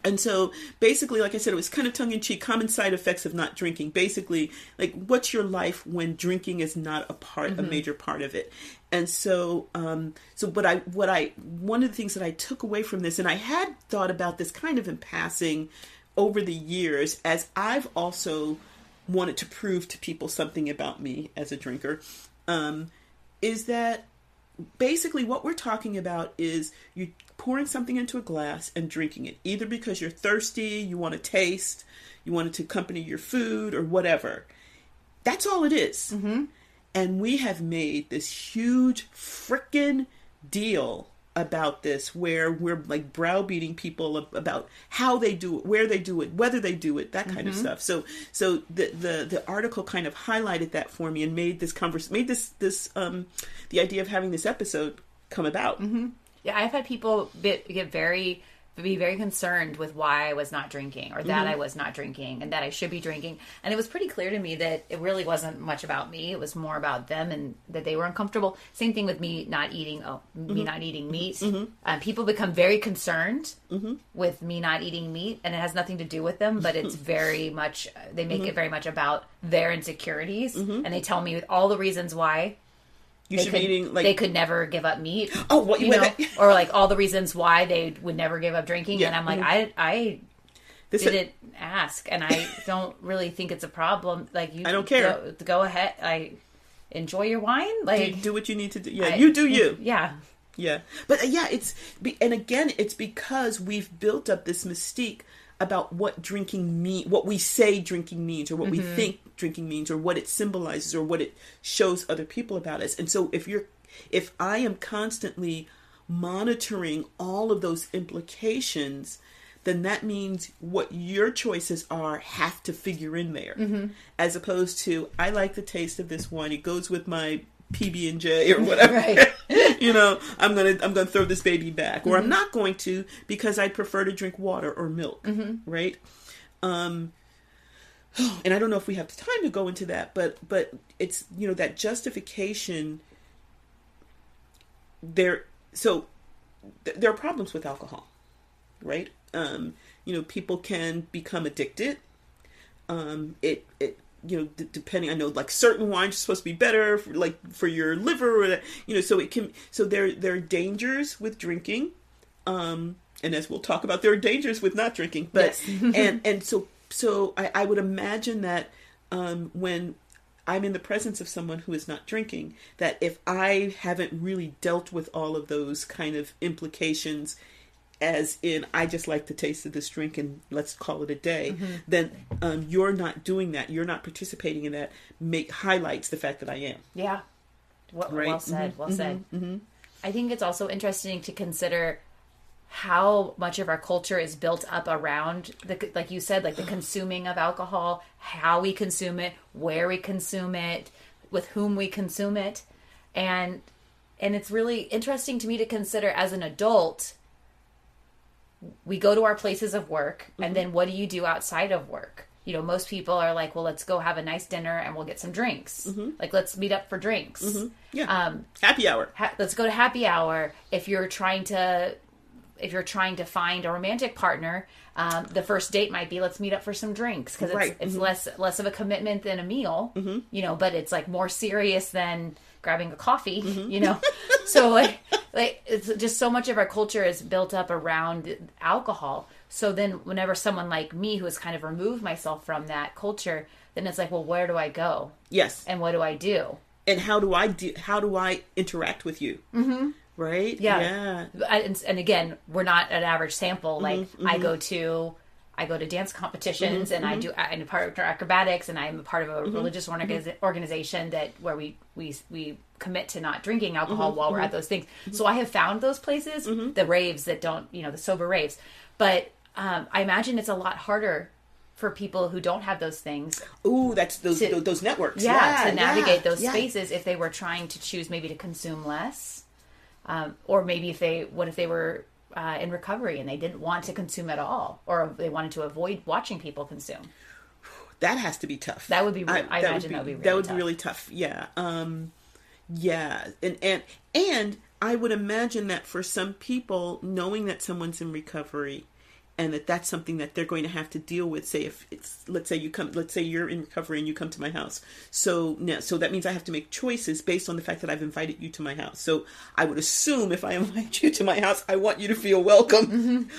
And so basically, like I said, it was kind of tongue in cheek, common side effects of not drinking. Basically, like, what's your life when drinking is not a major part of it? And so, one of the things that I took away from this, and I had thought about this kind of in passing over the years, as I've also wanted to prove to people something about me as a drinker, is that basically what we're talking about is you pouring something into a glass and drinking it, either because you're thirsty, you want to taste, you want it to accompany your food or whatever. That's all it is. And we have made this huge frickin' deal about this, where we're like browbeating people about how they do it, where they do it, whether they do it, that kind of stuff. So the article kind of highlighted that for me and made this the idea of having this episode come about. Yeah, I've had people get very be very concerned with why I was not drinking, or that I was not drinking, and that I should be drinking. And it was pretty clear to me that it really wasn't much about me. It was more about them, and that they were uncomfortable. Same thing with me not eating meat. People become very concerned with me not eating meat, and it has nothing to do with them, but it's very much, they make it very much about their insecurities, and they tell me all the reasons why they could never give up meat. Oh, what you know, or like all the reasons why they would never give up drinking. And I'm like, I didn't ask, and I don't really think it's a problem. Like, I don't care. Go ahead. I enjoy your wine. Like, do what you need to do. Yeah, you do you. Yeah. Yeah. But and again, it's because we've built up this mystique about what drinking what we say drinking means, or what we think drinking means, or what it symbolizes, or what it shows other people about us. And so if I am constantly monitoring all of those implications, then that means what your choices are have to figure in there, as opposed to, I like the taste of this wine, it goes with my PB&J or whatever. Right. You know, I'm gonna throw this baby back, or I'm not going to, because I prefer to drink water or milk, right? And I don't know if we have time to go into that, but it's, you know, that justification there. So there are problems with alcohol, right? You know, people can become addicted. You know, depending, I know, like, certain wines are supposed to be better for your liver, or, you know, so there are dangers with drinking, and as we'll talk about, there are dangers with not drinking, but yes. and so I would imagine that when I'm in the presence of someone who is not drinking, that if I haven't really dealt with all of those kind of implications, as in, I just like the taste of this drink and let's call it a day, then you're not doing that. You're not participating in that. Highlights the fact that I am. Yeah. Right? Well said. Well said. I think it's also interesting to consider how much of our culture is built up around, like you said, like the consuming of alcohol, how we consume it, where we consume it, with whom we consume it. And it's really interesting to me to consider, as an adult, we go to our places of work, and then what do you do outside of work? You know, most people are like, well, let's go have a nice dinner and we'll get some drinks. Like, let's meet up for drinks. Yeah. Happy hour. Let's go to happy hour. If you're trying to find a romantic partner, the first date might be, let's meet up for some drinks, because it's less of a commitment than a meal, you know, but it's like more serious than grabbing a coffee, you know. So like it's just, so much of our culture is built up around alcohol. So then whenever someone like me, who has kind of removed myself from that culture, then it's like, well, where do I go? Yes. And what do I do? And how do I interact with you? Right? Yeah. And again, we're not an average sample. Like, I go to dance competitions, and I'm a part of acrobatics, and I'm a part of a religious organization where we commit to not drinking alcohol while we're at those things. So I have found those places, the raves that don't, you know, the sober raves. But I imagine it's a lot harder for people who don't have those things. Ooh, that's those networks. To navigate those spaces, if they were trying to choose maybe to consume less, or maybe if they were in recovery and they didn't want to consume at all, or they wanted to avoid watching people consume. That has to be tough. That would be. I imagine that would be really tough. Yeah. Yeah. And I would imagine that for some people, knowing that someone's in recovery, and that's something that they're going to have to deal with. Say let's say you're in recovery and you come to my house. So that means I have to make choices based on the fact that I've invited you to my house. So I would assume, if I invite you to my house, I want you to feel welcome.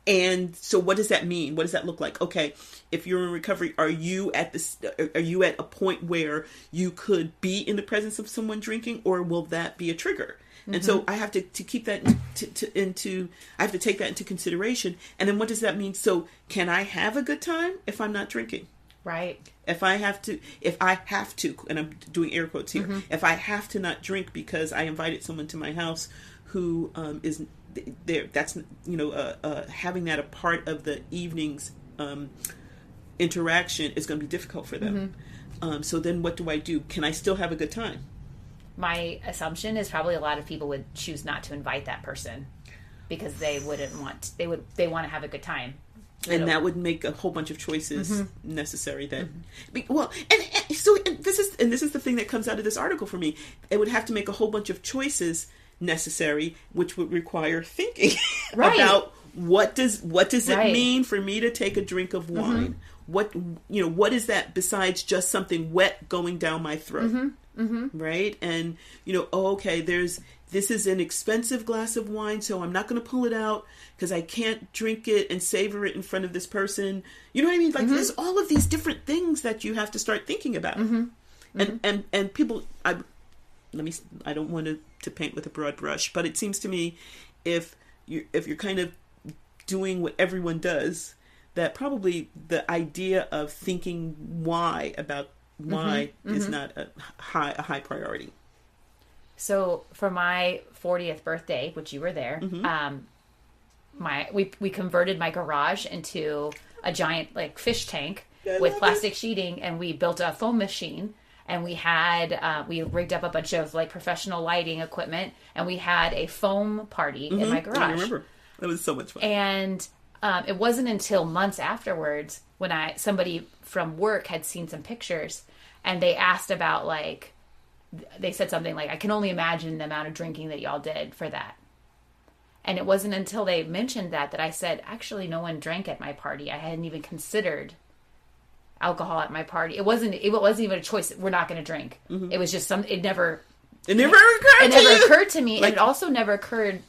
And so what does that mean? What does that look like? Okay, if you're in recovery, are you at a point where you could be in the presence of someone drinking, or will that be a trigger? And so I have to keep that I have to take that into consideration. And then what does that mean? So can I have a good time if I'm not drinking? Right. If I have to, and I'm doing air quotes here, if I have to not drink because I invited someone to my house who is there, that's, you know, having that a part of the evening's interaction is going to be difficult for them. So then what do I do? Can I still have a good time? My assumption is probably a lot of people would choose not to invite that person. because they want to have a good time. And that would make a whole bunch of choices necessary. That, and this is the thing that comes out of this article for me. It would have to make a whole bunch of choices necessary, which would require thinking about what does it mean for me to take a drink of wine? What is that besides just something wet going down my throat? Right? And okay, this is an expensive glass of wine, so I'm not going to pull it out because I can't drink it and savor it in front of this person. You know what I mean? Like there's all of these different things that you have to start thinking about. And people, I don't want to paint with a broad brush, but it seems to me if you're kind of doing what everyone does, that probably the idea of thinking why is not a high priority. So for my 40th birthday, which you were there, we converted my garage into a giant like fish tank with plastic sheeting, and we built a foam machine, and we had we rigged up a bunch of like professional lighting equipment, and we had a foam party in my garage. I remember. That was so much fun. And it wasn't until months afterwards when somebody from work had seen some pictures, and they asked about they said something like, I can only imagine the amount of drinking that y'all did for that. And it wasn't until they mentioned that I said, actually, no one drank at my party. I hadn't even considered alcohol at my party. It wasn't even a choice. We're not going to drink. It was just it never occurred to me. And it also never occurred,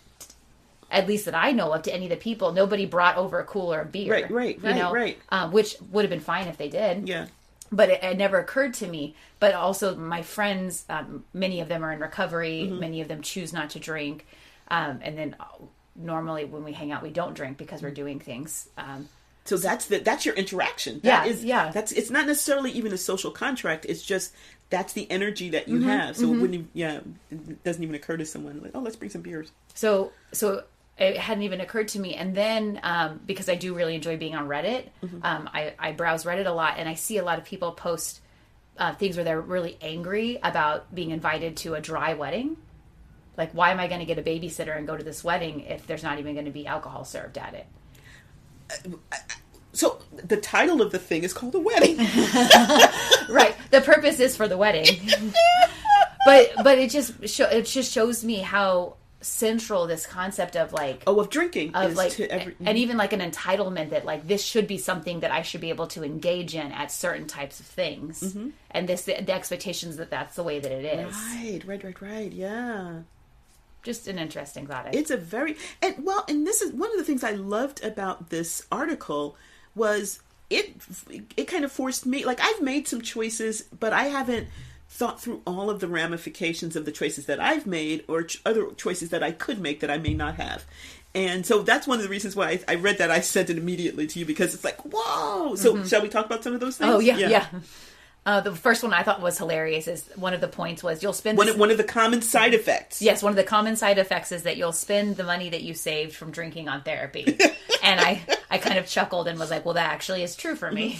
at least that I know of, to any of the people. Nobody brought over a cooler of beer. Right. Which would have been fine if they did. Yeah. But it never occurred to me. But also my friends, many of them are in recovery. Many of them choose not to drink. And then normally when we hang out, we don't drink because we're doing things. So that's your interaction. It's not necessarily even a social contract. It's just, that's the energy that you have. So it doesn't even occur to someone like, oh, let's bring some beers. So it hadn't even occurred to me. And then, because I do really enjoy being on Reddit, I browse Reddit a lot, and I see a lot of people post things where they're really angry about being invited to a dry wedding. Like, why am I going to get a babysitter and go to this wedding if there's not even going to be alcohol served at it? So the title of the thing is called a wedding. Right. The purpose is for the wedding. But it just shows me how central this concept of of drinking is to and even like an entitlement that like this should be something that I should be able to engage in at certain types of things, and the expectations that's the way that it is. Right. Yeah. Just an interesting thought. It's a very and this is one of the things I loved about this article was it kind of forced me, like, I've made some choices, but I haven't thought through all of the ramifications of the choices that I've made or other choices that I could make that I may not have. And so that's one of the reasons why I read that. I sent it immediately to you because it's like, whoa. So shall we talk about some of those things? Oh, yeah. The first one I thought was hilarious is one of the points was you'll spend... One of the common side effects. Yes, one of the common side effects is that you'll spend the money that you saved from drinking on therapy. And I kind of chuckled and was like, well, that actually is true for me.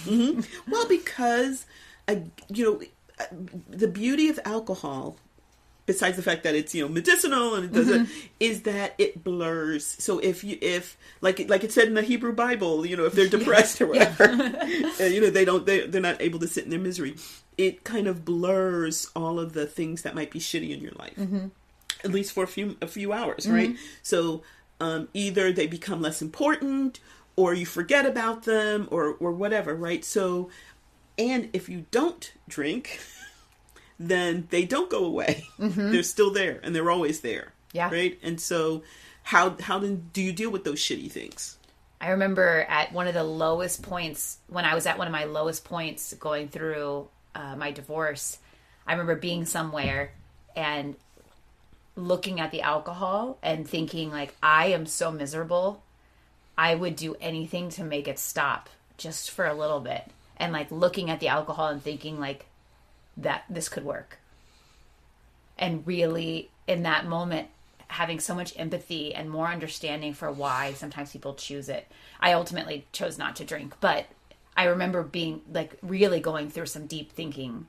Well, because, the beauty of alcohol, besides the fact that it's medicinal and it doesn't, is that it blurs. So if like it said in the Hebrew Bible, if they're depressed or whatever, they're not able to sit in their misery. It kind of blurs all of the things that might be shitty in your life, at least for a few hours, right? So either they become less important, or you forget about them, or whatever, right? So. And if you don't drink, then they don't go away. They're still there, and they're always there. Yeah. Right? And so how do you deal with those shitty things? I remember at one of the lowest points, when I was at one of my lowest points going through my divorce, I remember being somewhere and looking at the alcohol and thinking, like, I am so miserable. I would do anything to make it stop just for a little bit. And like looking at the alcohol and thinking like that this could work. And really in that moment, having so much empathy and more understanding for why sometimes people choose it. I ultimately chose not to drink, but I remember being like really going through some deep thinking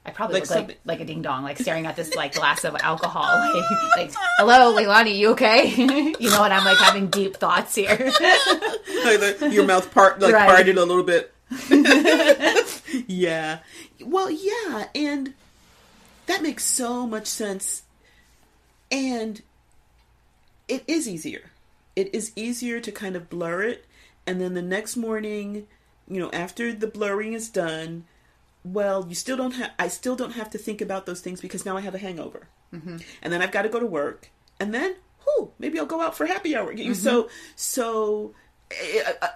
I probably look like a ding dong, like staring at this like glass of alcohol. Like, hello, Leilani, you okay? You know, and I'm like having deep thoughts here. Like your mouth parted a little bit. Yeah. Well, yeah, and that makes so much sense. And it is easier. It is easier to kind of blur it, and then the next morning, you know, after the blurring is done, well, I still don't have to think about those things because now I have a hangover. Mm-hmm. And then I've got to go to work. And then, maybe I'll go out for happy hour. Mm-hmm. So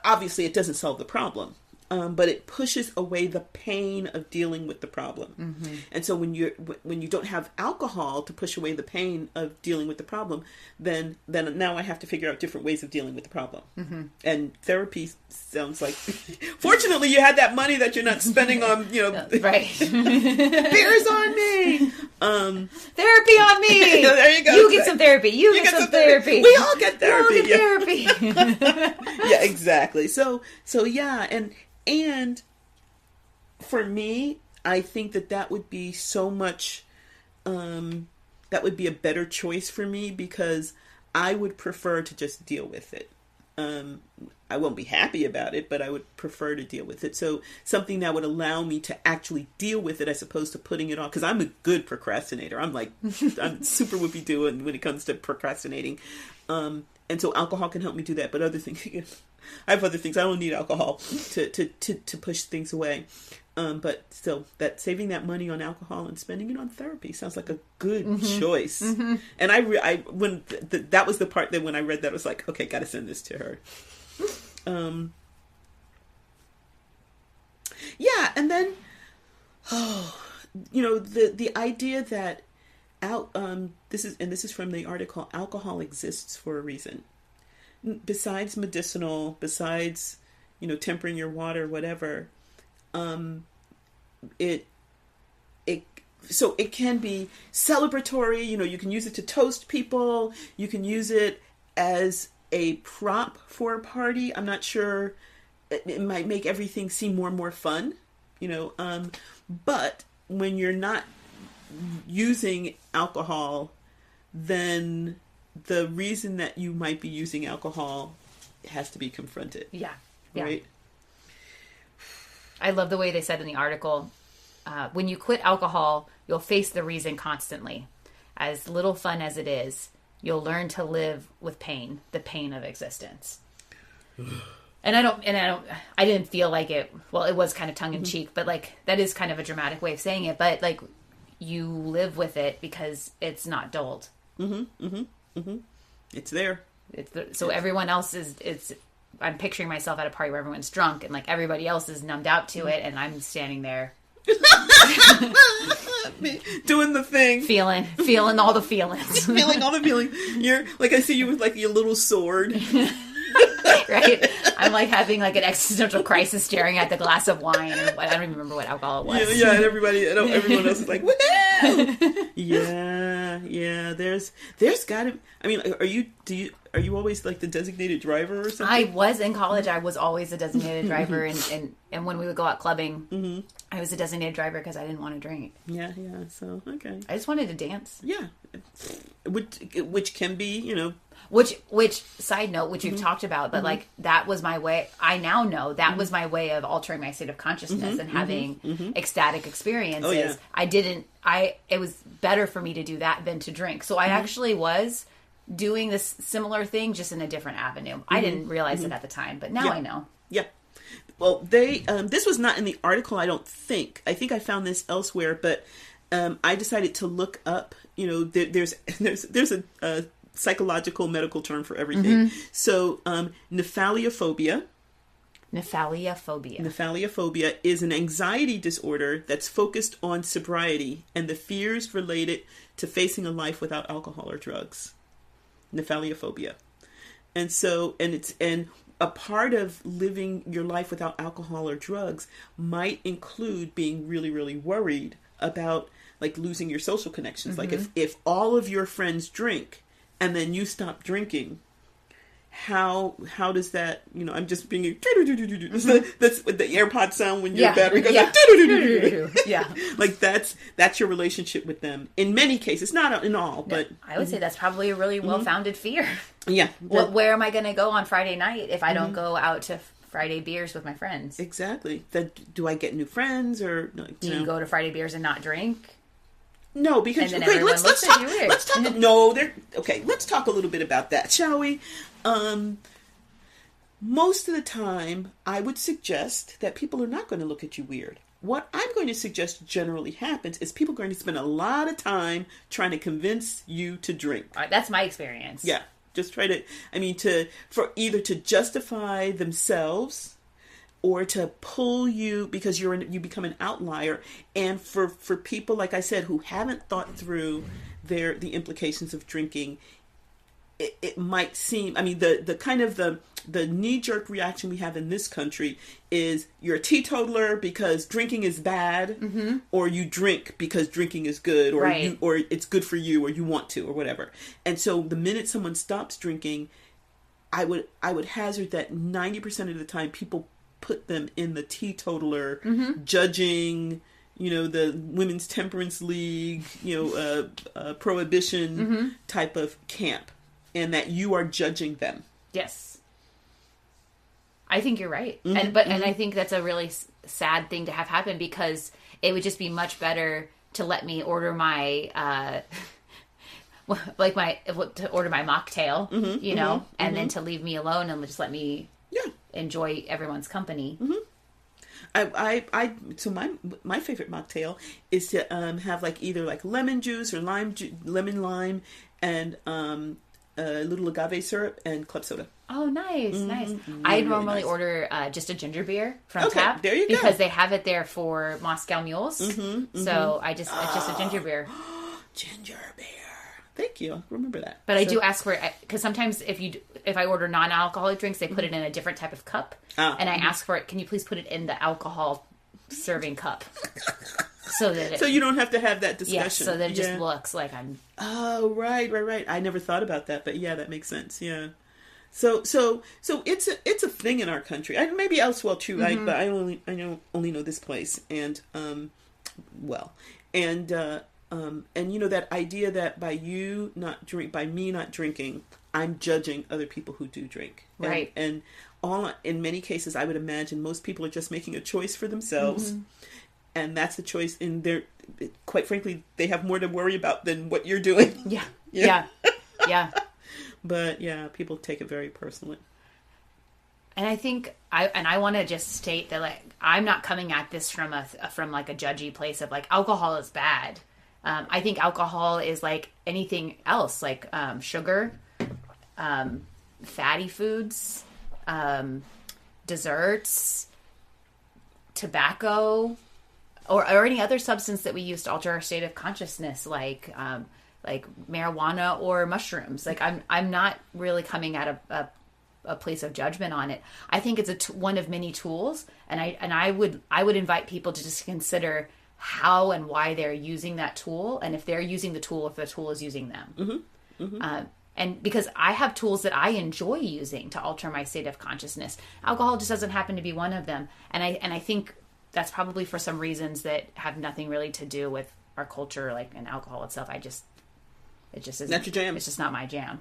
obviously it doesn't solve the problem. But it pushes away the pain of dealing with the problem. Mm-hmm. And so when you don't have alcohol to push away the pain of dealing with the problem, then now I have to figure out different ways of dealing with the problem. Mm-hmm. And therapy sounds like, fortunately, you had that money that you're not spending on, right. Beers on me. Therapy on me. There you go. You get some therapy. You get some therapy. We all get therapy. We all get therapy. Yeah, exactly. So yeah, and for me, I think that would be so much, that would be a better choice for me because I would prefer to just deal with it. I won't be happy about it, but I would prefer to deal with it. So something that would allow me to actually deal with it as opposed to putting it off. Because I'm a good procrastinator. I'm super whoopie-doo when it comes to procrastinating. And so alcohol can help me do that. But other things, I have other things. I don't need alcohol to push things away. But still, that saving that money on alcohol and spending it on therapy sounds like a good mm-hmm. choice. Mm-hmm. And when that was the part that when I read that, I was like, okay, got to send this to her. Yeah, and then, the idea that this is from the article, alcohol exists for a reason. Besides medicinal, besides, tempering your water, whatever, it can be celebratory, you can use it to toast people, you can use it as a prop for a party. I'm not sure, it might make everything seem more and more fun, but when you're not using alcohol, then the reason that you might be using alcohol has to be confronted. Yeah. Right? I love the way they said in the article, when you quit alcohol, you'll face the reason constantly. As little fun as it is, you'll learn to live with pain, the pain of existence. And I didn't feel like it, well, it was kind of tongue in cheek, but like, that is kind of a dramatic way of saying it, but like, you live with it because it's not dulled. Mm-hmm, mm-hmm, mm-hmm. It's there. So everyone else I'm picturing myself at a party where everyone's drunk and like everybody else is numbed out to it and I'm standing there. Doing the thing. Feeling all the feelings. Feeling all the feelings. You're like, I see you with like your little sword. Right? I'm like having like an existential crisis staring at the glass of wine or what, I don't even remember what alcohol it was. Yeah, and everyone else is like, woohoo! Yeah, there's gotta, I mean, are you always like the designated driver or something? I was in college, I was always a designated driver and when we would go out clubbing, mm-hmm. I was a designated driver because I didn't want to drink. Yeah, so, okay. I just wanted to dance. Yeah. Which can be, Which side note, which we've mm-hmm. talked about, but mm-hmm. like that was my way. I now know that mm-hmm. was my way of altering my state of consciousness mm-hmm. and having mm-hmm. ecstatic experiences. Oh, yeah. It was better for me to do that than to drink. So I mm-hmm. actually was doing this similar thing, just in a different avenue. Mm-hmm. I didn't realize mm-hmm. it at the time, but now I know. Yeah. Well, this was not in the article, I don't think. I think I found this elsewhere, but I decided to look up, there's a psychological medical term for everything. Mm-hmm. So, nephaliophobia. Nephalophobia is an anxiety disorder that's focused on sobriety and the fears related to facing a life without alcohol or drugs. Nephalophobia. And a part of living your life without alcohol or drugs might include being really, really worried about like losing your social connections. Mm-hmm. Like if all of your friends drink and then you stop drinking, how does that, I'm just being that's what the AirPod sound when your battery goes like yeah. like that's your relationship with them in many cases, not in all, but I would say that's probably a really well-founded fear. Yeah. Where am I going to go on Friday night if I don't go out to Friday beers with my friends? Exactly. Do I get new friends, or do you go to Friday beers and not drink? No, because and then let's talk. Let's talk. No, okay. Let's talk a little bit about that, shall we? Most of the time, I would suggest that people are not going to look at you weird. What I'm going to suggest generally happens is people are going to spend a lot of time trying to convince you to drink. That's my experience. Yeah, just try to. For either to justify themselves, or to pull you because you become an outlier, and for people, like I said, who haven't thought through the implications of drinking, it might seem. The kind of the knee-jerk reaction we have in this country is you're a teetotaler because drinking is bad, or you drink because drinking is good, or or it's good for you, or you want to, or whatever. And so the minute someone stops drinking, I would hazard that 90% of the time people put them in the teetotaler, judging, the Women's Temperance League, prohibition type of camp, and that you are judging them. Yes. I think you're right. And I think that's a really sad thing to have happen, because it would just be much better to let me order my, to order my mocktail, and then to leave me alone and just let me enjoy everyone's company. So my favorite mocktail is to have either lemon juice or lemon lime, and a little agave syrup and club soda. Oh, nice. I normally order just a ginger beer from tap. There you go. Because they have it there for Moscow Mules. So it's just a ginger beer. Ginger beer. Thank you. I'll remember that. But I do ask for it, because sometimes if I order non-alcoholic drinks, they put it in a different type of cup. And I ask for it, can you please put it in the alcohol serving cup? So you don't have to have that discussion. Yes, so that it just looks like I'm... Oh, right. I never thought about that, but yeah, that makes sense. Yeah. So it's a thing in our country. Maybe elsewhere too, right? But I only know this place, and that idea that by me not drinking, I'm judging other people who do drink. Right. And in many cases, I would imagine most people are just making a choice for themselves. And that's the choice quite frankly, they have more to worry about than what you're doing. Yeah. But yeah, people take it very personally. And I think I want to just state that I'm not coming at this from a judgy place of alcohol is bad. I think alcohol is like anything else, sugar, fatty foods, desserts, tobacco, or any other substance that we use to alter our state of consciousness, like marijuana or mushrooms. I'm not really coming at a place of judgment on it. I think it's one of many tools, and I would invite people to just consider how and why they're using that tool, and if they're using the tool, if the tool is using them. And because I have tools that I enjoy using to alter my state of consciousness, alcohol just doesn't happen to be one of them. And I think that's probably for some reasons that have nothing really to do with our culture, and alcohol itself. It just isn't. Not your jam. It's just not my jam.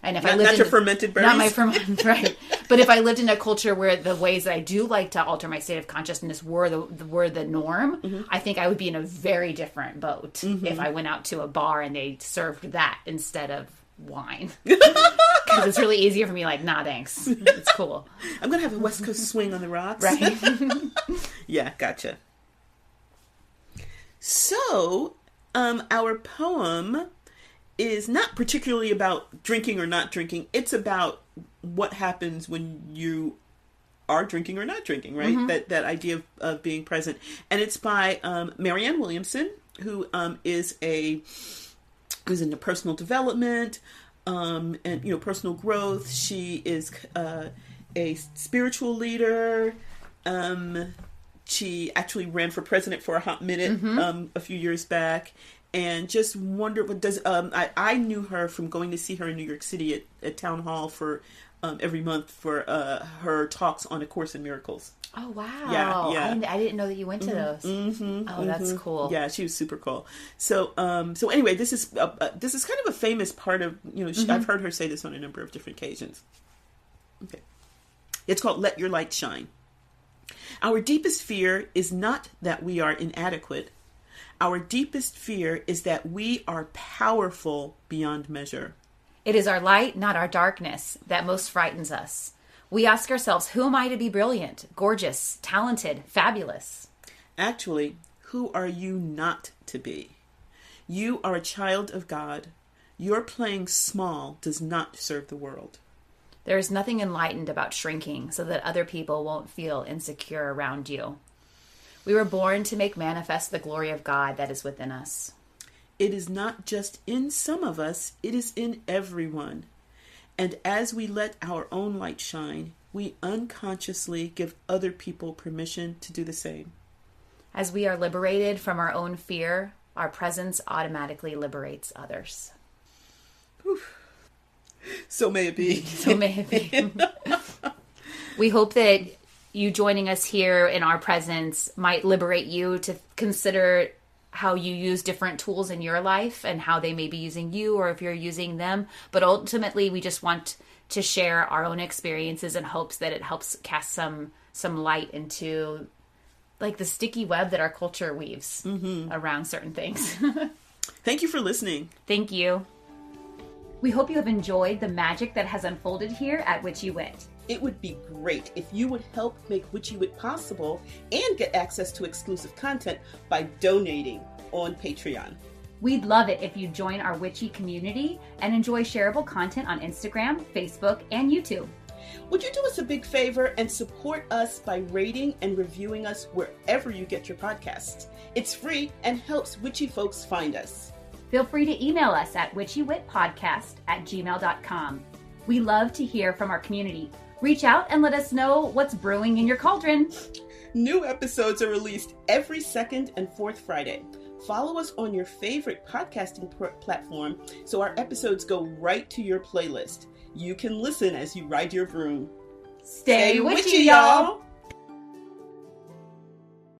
And if not your fermented berries. Not my fermented, right. But if I lived in a culture where the ways that I do like to alter my state of consciousness were the norm, I think I would be in a very different boat if I went out to a bar and they served that instead of wine. Because it's really easier for me, nah, thanks. It's cool. I'm going to have a West Coast swing on the rocks. Right. Yeah, gotcha. So, our poem is not particularly about drinking or not drinking. It's about what happens when you are drinking or not drinking, right? That idea of being present. And it's by Marianne Williamson, who is who's into personal development and personal growth. She is a spiritual leader. She actually ran for president for a hot minute a few years back. And just wonder what does I knew her from going to see her in New York City at Town Hall for every month for her talks on A Course in Miracles. Oh, wow. Yeah. I didn't know that you went to those. That's cool. Yeah, she was super cool. So anyway, this is kind of a famous part of, I've heard her say this on a number of different occasions. Okay. It's called Let Your Light Shine. Our deepest fear is not that we are inadequate. Our deepest fear is that we are powerful beyond measure. It is our light, not our darkness, that most frightens us. We ask ourselves, who am I to be brilliant, gorgeous, talented, fabulous? Actually, who are you not to be? You are a child of God. Your playing small does not serve the world. There is nothing enlightened about shrinking so that other people won't feel insecure around you. We were born to make manifest the glory of God that is within us. It is not just in some of us, it is in everyone. And as we let our own light shine, we unconsciously give other people permission to do the same. As we are liberated from our own fear, our presence automatically liberates others. Whew. So may it be. So may it be. We hope that you joining us here in our presence might liberate you to consider how you use different tools in your life and how they may be using you or if you're using them. But ultimately, we just want to share our own experiences in hopes that it helps cast some light into like the sticky web that our culture weaves around certain things. Thank you for listening. Thank you. We hope you have enjoyed the magic that has unfolded here at Witchy Wit. It would be great if you would help make Witchy Wit possible and get access to exclusive content by donating on Patreon. We'd love it if you join our Witchy community and enjoy shareable content on Instagram, Facebook, and YouTube. Would you do us a big favor and support us by rating and reviewing us wherever you get your podcasts? It's free and helps witchy folks find us. Feel free to email us at witchywitpodcast@gmail.com. We love to hear from our community. Reach out and let us know what's brewing in your cauldron. New episodes are released every second and fourth Friday. Follow us on your favorite podcasting platform so our episodes go right to your playlist. You can listen as you ride your broom. Stay witchy, y'all!